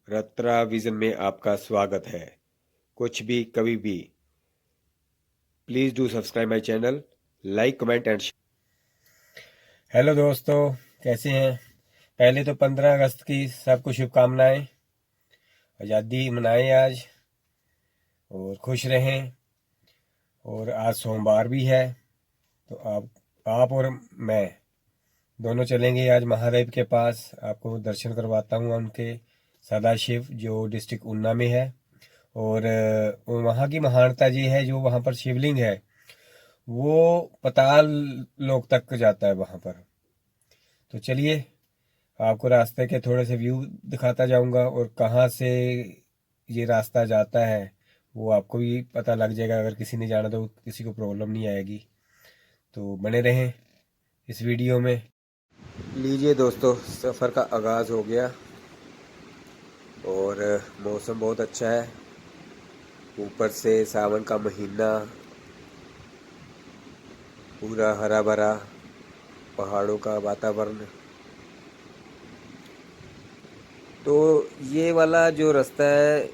Ratra vision में आपका स्वागत है। कुछ भी कभी भी। Please do subscribe my channel, like comment and. Hello दोस्तों, कैसे हैं? पहले तो 15 अगस्त की सबको शुभकामनाएं। आज़ादी मनाएं आज और खुश रहें। और आज सोमवार भी है, तो आप और मैं दोनों चलेंगे आज महादेव के पास। आपको दर्शन करवाता हूँ उनके, सदाशिव, जो डिस्ट्रिक्ट ऊना में है। और वहाँ की महानता ये है, जो वहाँ पर शिवलिंग है वो पाताल लोक तक जाता है वहाँ पर। तो चलिए, आपको रास्ते के थोड़े से व्यू दिखाता जाऊंगा और कहाँ से ये रास्ता जाता है वो आपको भी पता लग जाएगा। अगर किसी ने जाना तो किसी को प्रॉब्लम नहीं आएगी। तो बने रहें इस वीडियो में। लीजिए दोस्तों, सफ़र का आगाज़ हो गया और मौसम बहुत अच्छा है। ऊपर से सावन का महीना, पूरा हरा भरा पहाड़ों का वातावरण। तो ये वाला जो रास्ता है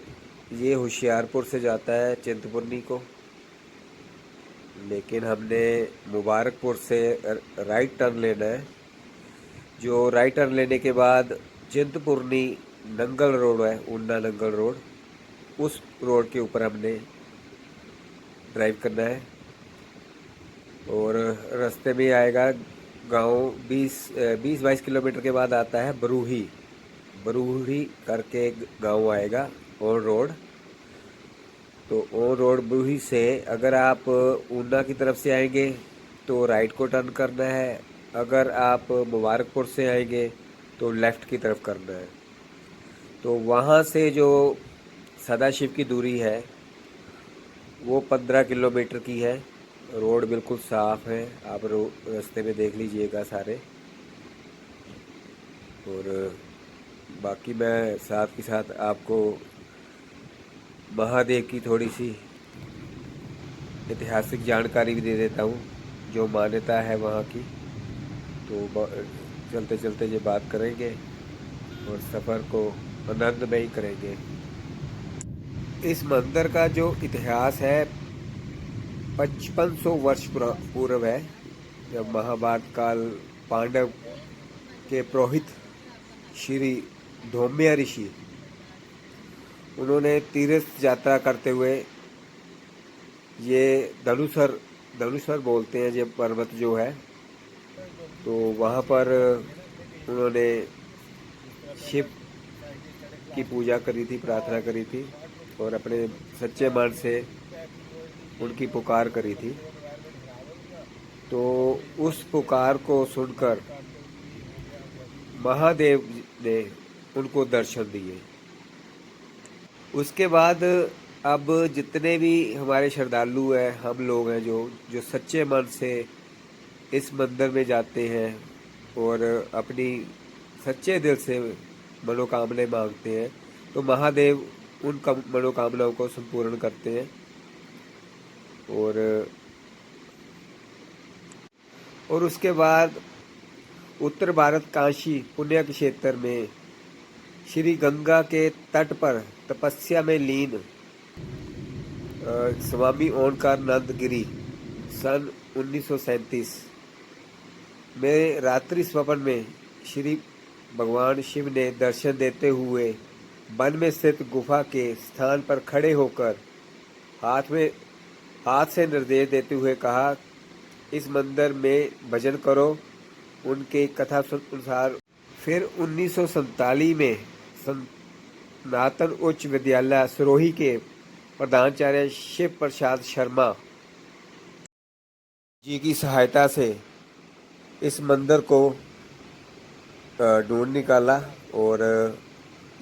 ये होशियारपुर से जाता है चिंतपूर्णी को, लेकिन हमने मुबारकपुर से राइट टर्न लेना है। जो राइट टर्न लेने के बाद चिंतपूर्णी नंगल रोड है, ऊना नंगल रोड, उस रोड के ऊपर हमने ड्राइव करना है। और रास्ते में आएगा गांव, 20-22 किलोमीटर के बाद आता है बरूही। बरूही करके एक गांव आएगा ऑन रोड। तो ऑन रोड बरूही से अगर आप ऊना की तरफ से आएंगे तो राइट को टर्न करना है। अगर आप मुबारकपुर से आएंगे तो लेफ़्ट की तरफ करना है। तो वहाँ से जो सदाशिव की दूरी है वो 15 किलोमीटर की है। रोड बिल्कुल साफ़ है, आप रास्ते में देख लीजिएगा सारे। और बाकी मैं साथ के साथ आपको महादेव की थोड़ी सी ऐतिहासिक जानकारी भी दे देता हूँ, जो मान्यता है वहाँ की। तो चलते चलते ये बात करेंगे और सफ़र को आनंदमयी करेंगे। इस मंदिर का जो इतिहास है 5500 वर्ष पूर्व है, जब महाभारत काल पांडव के पुरोहित श्री धौम्य ऋषि, उन्होंने तीर्थ यात्रा करते हुए ये धनुषर धनुषर बोलते हैं ये पर्वत जो है, तो वहाँ पर उन्होंने शिव की पूजा करी थी, प्रार्थना करी थी और अपने सच्चे मन से उनकी पुकार करी थी। तो उस पुकार को सुनकर महादेव ने उनको दर्शन दिए। उसके बाद अब जितने भी हमारे श्रद्धालु हैं, हम लोग हैं जो जो सच्चे मन से इस मंदिर में जाते हैं और अपनी सच्चे दिल से मनोकामनाएं मांगते हैं, तो महादेव उन मनोकामनाओं को संपूर्ण करते हैं। और उसके बाद उत्तर भारत काशी पुण्य क्षेत्र में श्री गंगा के तट पर तपस्या में लीन स्वामी ओंकारनाथ गिरी सन 1937 में रात्रि स्वप्न में श्री भगवान शिव ने दर्शन देते हुए वन में स्थित गुफा के स्थान पर खड़े होकर हाथ से निर्देश देते हुए कहा, इस मंदिर में भजन करो। उनके कथा अनुसार फिर 1947 में सनातन उच्च विद्यालय सिरोही के प्रधानाचार्य शिव प्रसाद शर्मा जी की सहायता से इस मंदिर को ढूंढ निकाला। और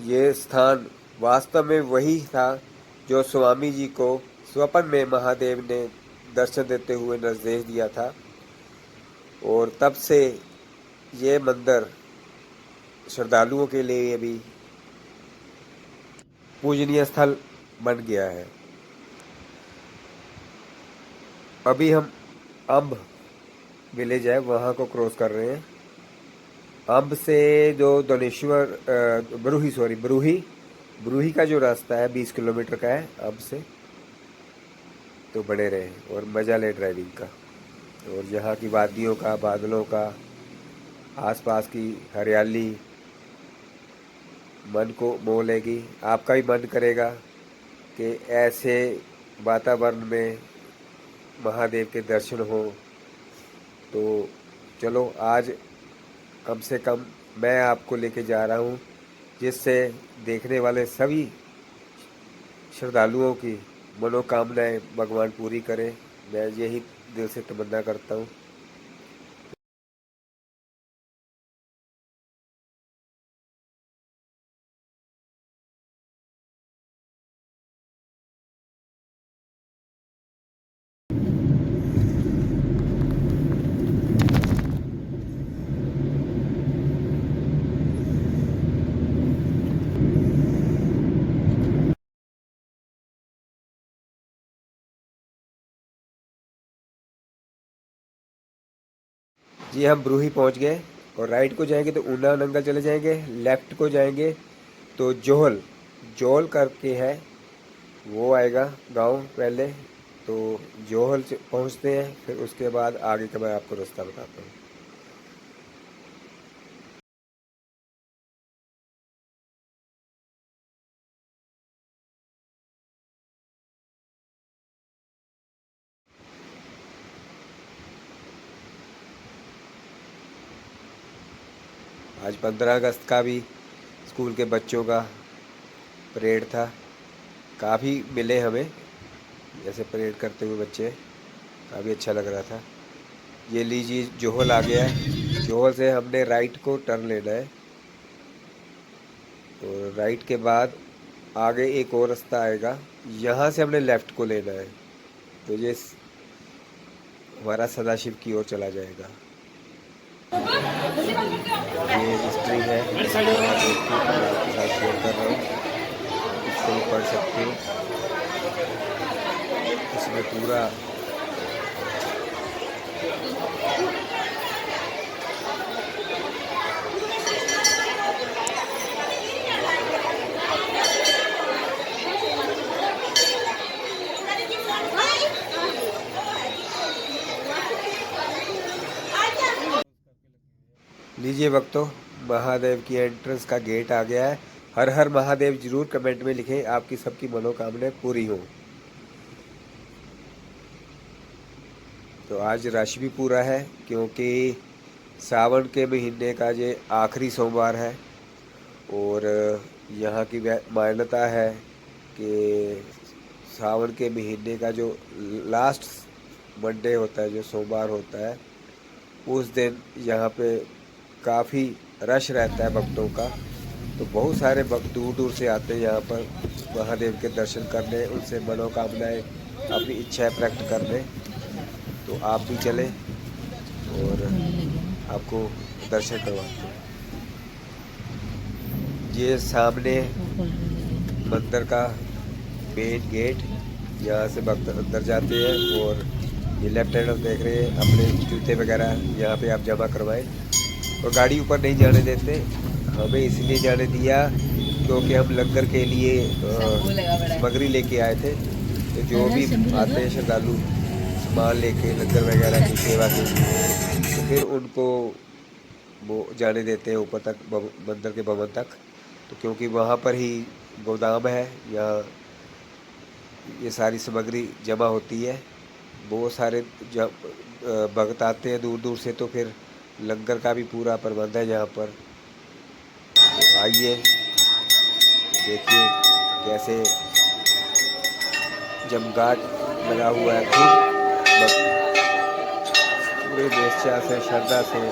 ये स्थान वास्तव में वही था जो स्वामी जी को स्वप्न में महादेव ने दर्शन देते हुए निर्देश दिया था। और तब से ये मंदिर श्रद्धालुओं के लिए भी पूजनीय स्थल बन गया है। अभी हम अम्ब विलेज है वहाँ को क्रॉस कर रहे हैं। अम्ब से जो दनेश्वर बरूही ब्रूही का जो रास्ता है 20 किलोमीटर का है अब से। तो बने रहें और मज़ा लें ड्राइविंग का, और यहाँ की वादियों का, बादलों का, आसपास की हरियाली मन को मोह लेगी। आपका भी मन करेगा कि ऐसे वातावरण में महादेव के दर्शन हो। तो चलो आज कम से कम मैं आपको लेके जा रहा हूँ, जिससे देखने वाले सभी श्रद्धालुओं की मनोकामनाएं भगवान पूरी करें। मैं यही दिल से तमन्ना करता हूँ। जी हम ब्रूही पहुंच गए, और राइट को जाएंगे तो ऊना नंगल चले जाएंगे, लेफ्ट को जाएंगे तो जोहल जोहल करके है, वो आएगा गांव पहले। तो जोहल पहुंचते हैं, फिर उसके बाद आगे का मैं आपको रास्ता बताता हूँ। आज 15 अगस्त का भी स्कूल के बच्चों का परेड था। काफ़ी मिले हमें ऐसे परेड करते हुए बच्चे, काफ़ी अच्छा लग रहा था। ये लीजिए जोहल आ गया है। जोहल से हमने राइट को टर्न लेना है, और राइट के बाद आगे एक और रास्ता आएगा, यहाँ से हमने लेफ़्ट को लेना है। तो ये हमारा सदाशिव की ओर चला जाएगा। ये हिस्ट्री है महादेव की, मैं आपके साथ शेयर कर रहा हूँ, इससे भी पढ़ सकते हो। इसमें पूरा लीजिए भक्तों, महादेव की एंट्रेंस का गेट आ गया है। हर हर महादेव जरूर कमेंट में लिखें, आपकी सबकी मनोकामनाएं पूरी हो। तो आज रश भी पूरा है, क्योंकि सावन के महीने का ये आखिरी सोमवार है। और यहाँ की मान्यता है कि सावन के महीने का जो लास्ट मंडे होता है, जो सोमवार होता है, उस दिन यहाँ पे काफ़ी रश रहता है भक्तों का। तो बहुत सारे भक्त दूर दूर से आते हैं यहाँ पर महादेव के दर्शन करने, उनसे मनोकामनाएं, अपनी इच्छाएं प्रकट करने। तो आप भी चलें और आपको दर्शन करवाते हैं। ये सामने मंदिर का मेन गेट, यहाँ से भक्त अंदर जाते हैं। और ये लेफ्ट हैंड देख रहे हैं, अपने जूते वगैरह यहाँ पे आप जमा करवाएं। और गाड़ी ऊपर नहीं जाने देते, हमें इसलिए जाने दिया क्योंकि हम लंगर के लिए सामग्री लेके आए थे। तो जो भी आते हैं श्रद्धालु सामान लेके लंगर वगैरह की सेवा के लिए, तो फिर उनको वो जाने देते हैं ऊपर तक, मंदिर के भवन तक। तो क्योंकि वहाँ पर ही गोदाम है, यहाँ ये सारी सामग्री जमा होती है। बहुत सारे भक्त आते हैं दूर दूर से, तो फिर लंगर का भी पूरा प्रबंध है यहाँ पर। तो आइए देखिए कैसे जमघाट लगा हुआ है, खूब पूरे निष्ठा से, श्रद्धा से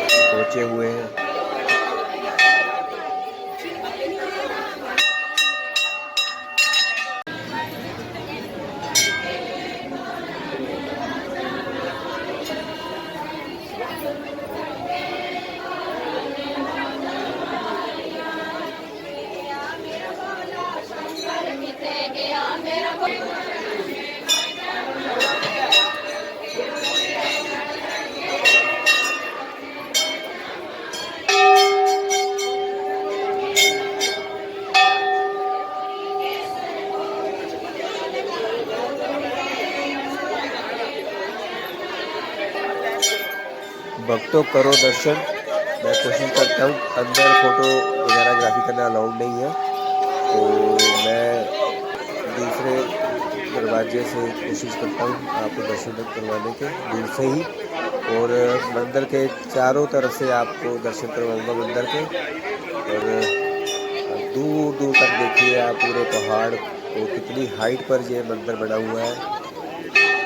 पहुँचे हुए हैं। भक्तों करो दर्शन। मैं कोशिश करता हूँ, अंदर फोटो वगैरह ग्राफी करना अलाउड नहीं है, तो मैं दूसरे दरवाजे से कोशिश करता हूँ आपको दर्शन करवाने के दूर से ही। और मंदिर के चारों तरफ से आपको दर्शन करवाऊंगा मंदिर के। और दूर दूर तक देखिए आप पूरे पहाड़, और कितनी हाइट पर ये मंदिर बना हुआ है।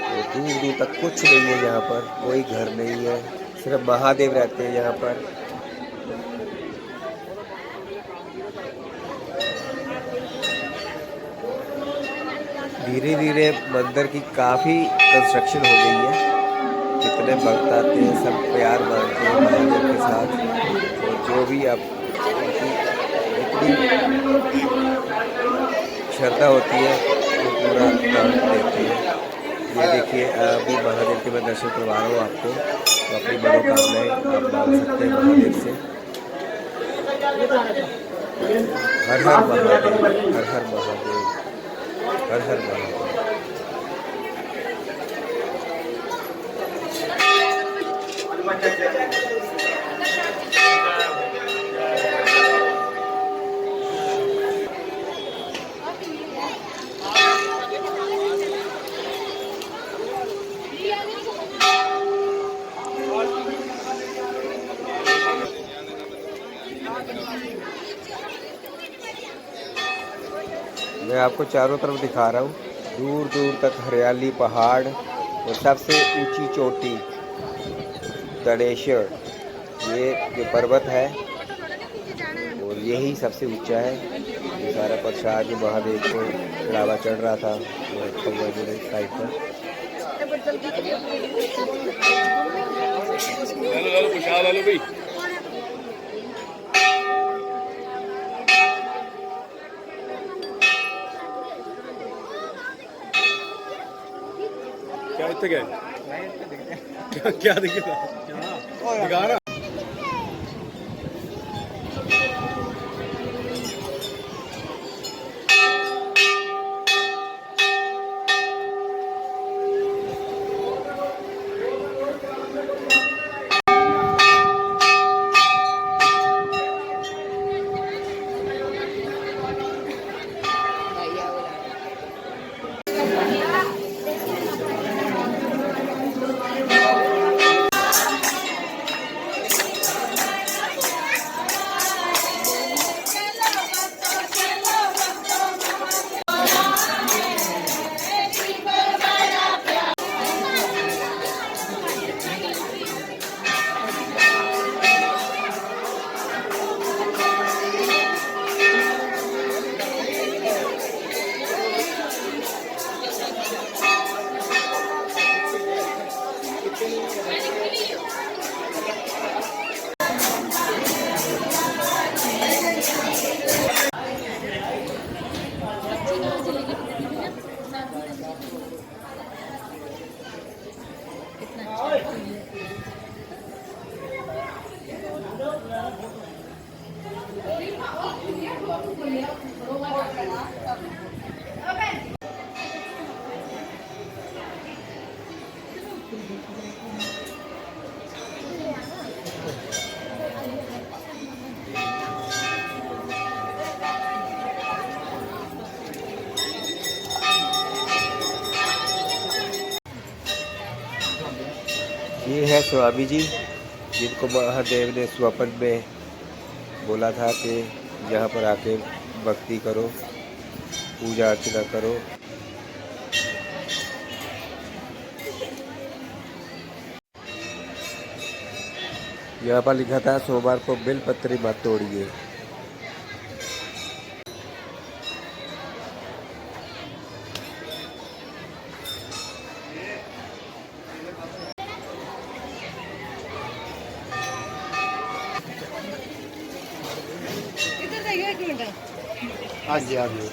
और दूर दूर तक कुछ नहीं है, यहाँ पर कोई घर नहीं है, सिर्फ महादेव रहते हैं यहाँ पर। धीरे धीरे मंदिर की काफ़ी कंस्ट्रक्शन हो गई है। जितने भक्त आते हैं सब प्यार मांगते हैं महादेव के साथ, और जो भी आप उनकी जितनी श्रद्धा होती है वो पूरा दान देते हैं। ये देखिए अभी महादेव के मैं दर्शन करवा रहा हूँ आपको, तो अपनी मनोकामनाएं आप मांग सकते हैं महादेव से। हर हर महादेव, हर हर महादेव, हर हर महादेव। मैं आपको चारों तरफ दिखा रहा हूँ, दूर दूर तक हरियाली, पहाड़, और सबसे ऊंची चोटी गणेश्वर, ये जो पर्वत है और यही सबसे ऊंचा है। ये सारा प्रसाद जो महादेव को चढ़ावा चढ़ रहा था वो साइड पर। क्या इतने क्या क्या दिखेगा दिखा रहा। ये है स्वामी जी, जिनको महादेव ने स्वप्न में बोला था कि यहाँ पर आके भक्ति करो, पूजा अर्चना करो। यहाँ पर लिखा था सोमवार को बेलपत्री मत तोड़िए। हाँ जी हाँ जी।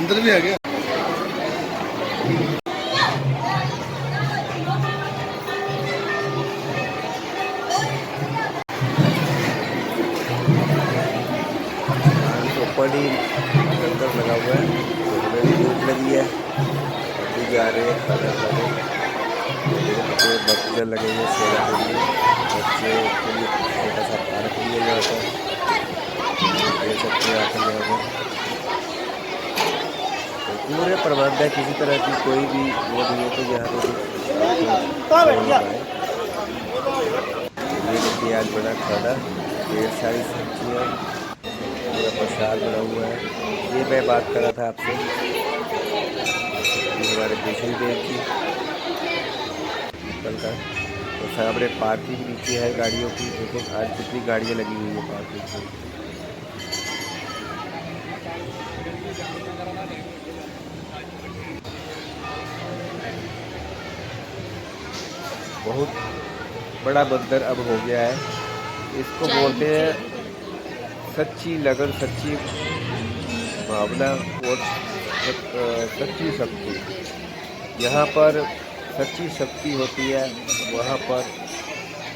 अंदर भी आ गया। ऊपर ही लंगर लगा हुआ है, तो हमें भी भूख लगी है, हम भी जा रहे हैं खाना खाने। बच्चे बच्चे लगे हुए सेवा के लिए, बच्चे के लिए छोटा सा पार्क भी है यहाँ पर, देख सकते हैं आकर यहाँ पर। तो पूरे प्रबंध है, किसी तरह की कोई भी वो नहीं है कि यहाँ पर ये देखिए आज बड़ा खाना, ढेर सारी सब्जियाँ, पूरा प्रसाद बना हुआ है। ये मैं बात कर रहा था आपसे, ये हमारे दूसरी देव की कल का। तो सामने पार्किंग नीचे है गाड़ियों की, देखो आज कितनी गाड़ियाँ लगी हुई है पार्किंग में। बहुत बड़ा मंदिर अब हो गया है, इसको बोलते हैं सच्ची लगन, सच्ची भावना और सच्ची शक्ति। यहाँ पर सच्ची शक्ति होती है, वहाँ पर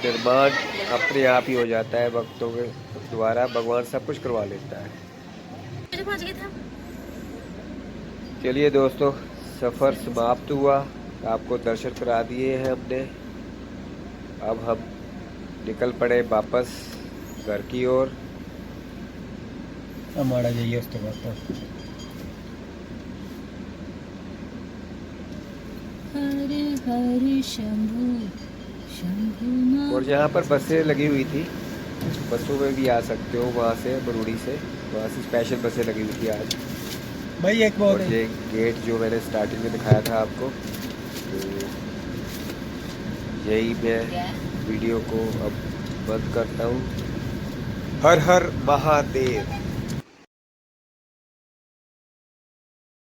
निर्माण अपने आप ही हो जाता है, भक्तों के द्वारा भगवान सब कुछ करवा लेता है। चलिए दोस्तों, सफ़र समाप्त हुआ, आपको दर्शन करा दिए हैं हमने। अब हम निकल पड़े वापस घर की ओर। हमारा जाइए उसके बाद और यहाँ पर बसें लगी हुई थी, बसों में भी आ सकते हो, वहाँ से बरूड़ी से, वहाँ से स्पेशल बसें लगी हुई थी आज भाई। एक और ये गेट जो मैंने स्टार्टिंग में दिखाया था आपको, तो यही मैं वीडियो को अब बंद करता हूँ। हर हर महादेव।